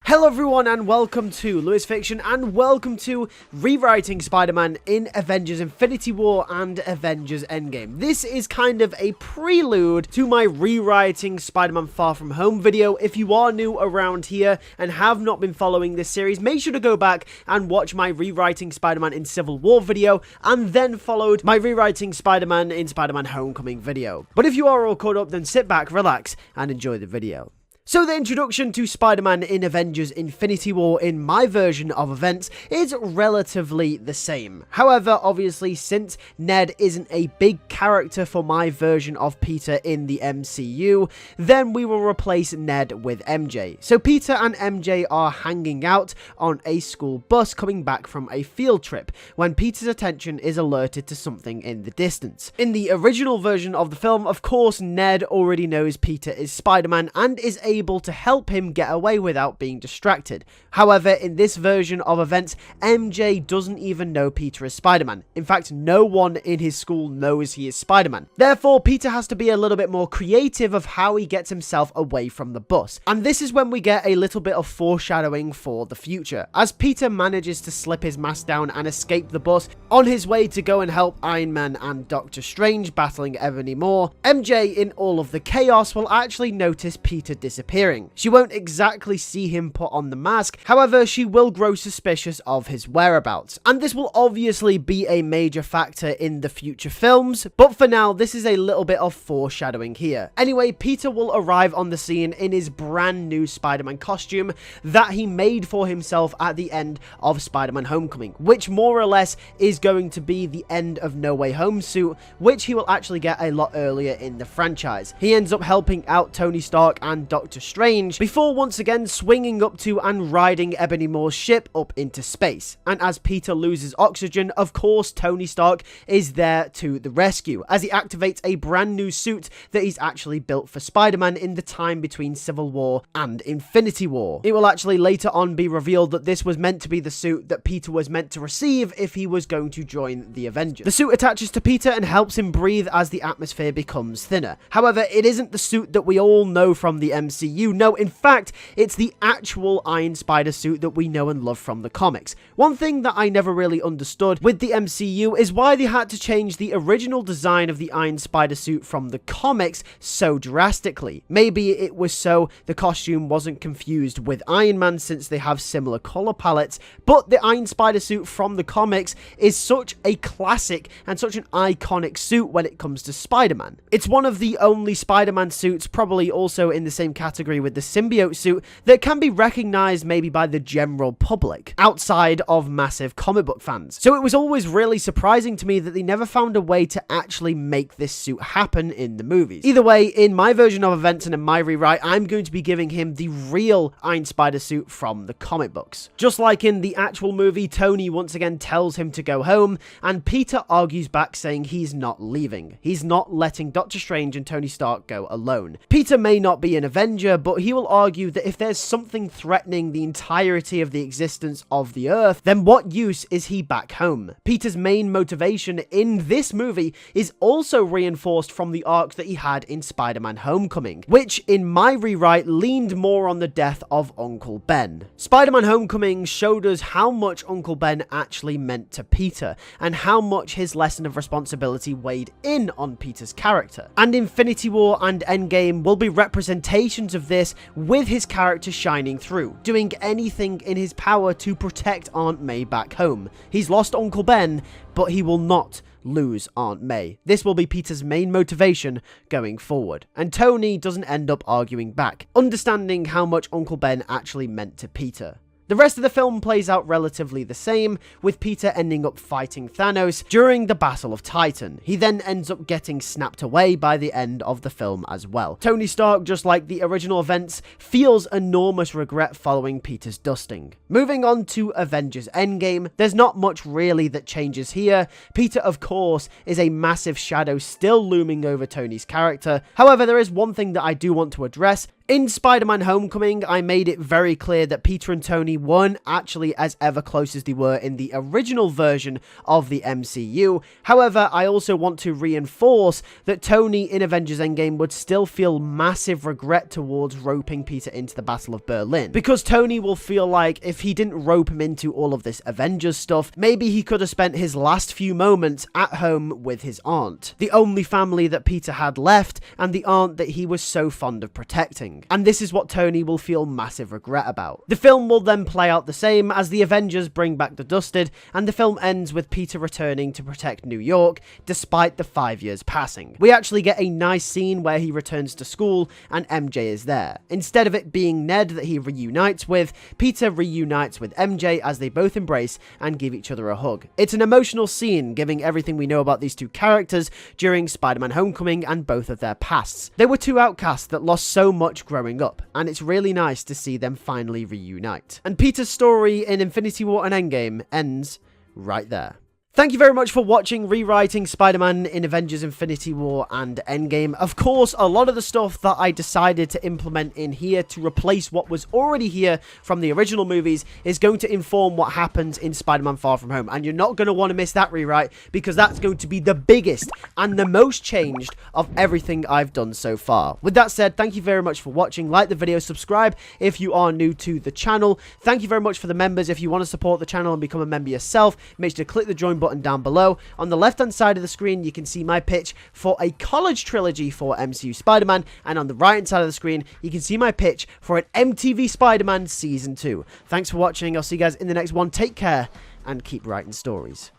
Hello everyone and welcome to LewisFiction and welcome to rewriting Spider-Man in Avengers Infinity War and Avengers Endgame. This is kind of a prelude to my rewriting Spider-Man Far From Home video. If you are new around here and have not been following this series, make sure to go back and watch my rewriting Spider-Man in Civil War video and then followed my rewriting Spider-Man in Spider-Man Homecoming video. But if you are all caught up, then sit back, relax and enjoy the video. So the introduction to Spider-Man in Avengers Infinity War in my version of events is relatively the same. However, obviously, since Ned isn't a big character for my version of Peter in the MCU, then we will replace Ned with MJ. So Peter and MJ are hanging out on a school bus coming back from a field trip when Peter's attention is alerted to something in the distance. In the original version of the film, of course, Ned already knows Peter is Spider-Man and is able to help him get away without being distracted. However, in this version of events, MJ doesn't even know Peter is Spider-Man. In fact, no one in his school knows he is Spider-Man. Therefore, Peter has to be a little bit more creative of how he gets himself away from the bus. And this is when we get a little bit of foreshadowing for the future. As Peter manages to slip his mask down and escape the bus on his way to go and help Iron Man and Doctor Strange battling Ebony Maw, MJ, in all of the chaos, will actually notice Peter disappearing. She won't exactly see him put on the mask, however, she will grow suspicious of his whereabouts. And this will obviously be a major factor in the future films, but for now, this is a little bit of foreshadowing here. Anyway, Peter will arrive on the scene in his brand new Spider-Man costume that he made for himself at the end of Spider-Man Homecoming, which more or less is going to be the end of No Way Home suit, which he will actually get a lot earlier in the franchise. He ends up helping out Tony Stark and Doctor Strange before once again swinging up to and riding Ebony Maw's ship up into space. And as Peter loses oxygen, of course Tony Stark is there to the rescue as he activates a brand new suit that he's actually built for Spider-Man in the time between Civil War and Infinity War. It will actually later on be revealed that this was meant to be the suit that Peter was meant to receive if he was going to join the Avengers. The suit attaches to Peter and helps him breathe as the atmosphere becomes thinner. However, it isn't the suit that we all know from the MCU. No, in fact, it's the actual Iron Spider suit that we know and love from the comics. One thing that I never really understood with the MCU is why they had to change the original design of the Iron Spider suit from the comics so drastically. Maybe it was so the costume wasn't confused with Iron Man since they have similar color palettes, but the Iron Spider suit from the comics is such a classic and such an iconic suit when it comes to Spider-Man. It's one of the only Spider-Man suits, probably also in the same category with the symbiote suit, that can be recognized maybe by the general public outside of massive comic book fans. So it was always really surprising to me that they never found a way to actually make this suit happen in the movies. Either way, in my version of events and in my rewrite, I'm going to be giving him the real Iron Spider suit from the comic books. Just like in the actual movie, Tony once again tells him to go home, and Peter argues back saying he's not leaving. He's not letting Doctor Strange and Tony Stark go alone. Peter may not be an Avenger, but he will argue that if there's something threatening the entirety of the existence of the Earth, then what use is he back home? Peter's main motivation in this movie is also reinforced from the arc that he had in Spider-Man Homecoming, which in my rewrite leaned more on the death of Uncle Ben. Spider-Man Homecoming showed us how much Uncle Ben actually meant to Peter, and how much his lesson of responsibility weighed in on Peter's character. And Infinity War and Endgame will be representations of this, with his character shining through, doing anything in his power to protect Aunt May back home. He's lost Uncle Ben, but he will not lose Aunt May. This will be Peter's main motivation going forward, and Tony doesn't end up arguing back, understanding how much Uncle Ben actually meant to Peter. The rest of the film plays out relatively the same, with Peter ending up fighting Thanos during the Battle of Titan. He then ends up getting snapped away by the end of the film as well. Tony Stark, just like the original events, feels enormous regret following Peter's dusting. Moving on to Avengers Endgame, there's not much really that changes here. Peter, of course, is a massive shadow still looming over Tony's character. However, there is one thing that I do want to address, In Spider-Man Homecoming, I made it very clear that Peter and Tony weren't actually as ever close as they were in the original version of the MCU. However, I also want to reinforce that Tony in Avengers Endgame would still feel massive regret towards roping Peter into the Battle of Berlin, because Tony will feel like if he didn't rope him into all of this Avengers stuff, maybe he could have spent his last few moments at home with his aunt, the only family that Peter had left, and the aunt that he was so fond of protecting. And this is what Tony will feel massive regret about. The film will then play out the same as the Avengers bring back the Dusted, and the film ends with Peter returning to protect New York despite the 5 years passing. We actually get a nice scene where he returns to school and MJ is there. Instead of it being Ned that he reunites with, Peter reunites with MJ as they both embrace and give each other a hug. It's an emotional scene, giving everything we know about these two characters during Spider-Man Homecoming and both of their pasts. They were two outcasts that lost so much growing up, and it's really nice to see them finally reunite. And Peter's story in Infinity War and Endgame ends right there. Thank you very much for watching Rewriting Spider-Man in Avengers Infinity War and Endgame. Of course, a lot of the stuff that I decided to implement in here to replace what was already here from the original movies is going to inform what happens in Spider-Man Far From Home. And you're not going to want to miss that rewrite, because that's going to be the biggest and the most changed of everything I've done so far. With that said, thank you very much for watching. Like the video, subscribe if you are new to the channel. Thank you very much for the members. If you want to support the channel and become a member yourself, make sure to click the join button down below. On the left hand side of the screen, you can see my pitch for a college trilogy for MCU Spider-Man, and on the right hand side of the screen, you can see my pitch for an MTV Spider-Man Season 2. Thanks for watching. I'll see you guys in the next one. Take care and keep writing stories.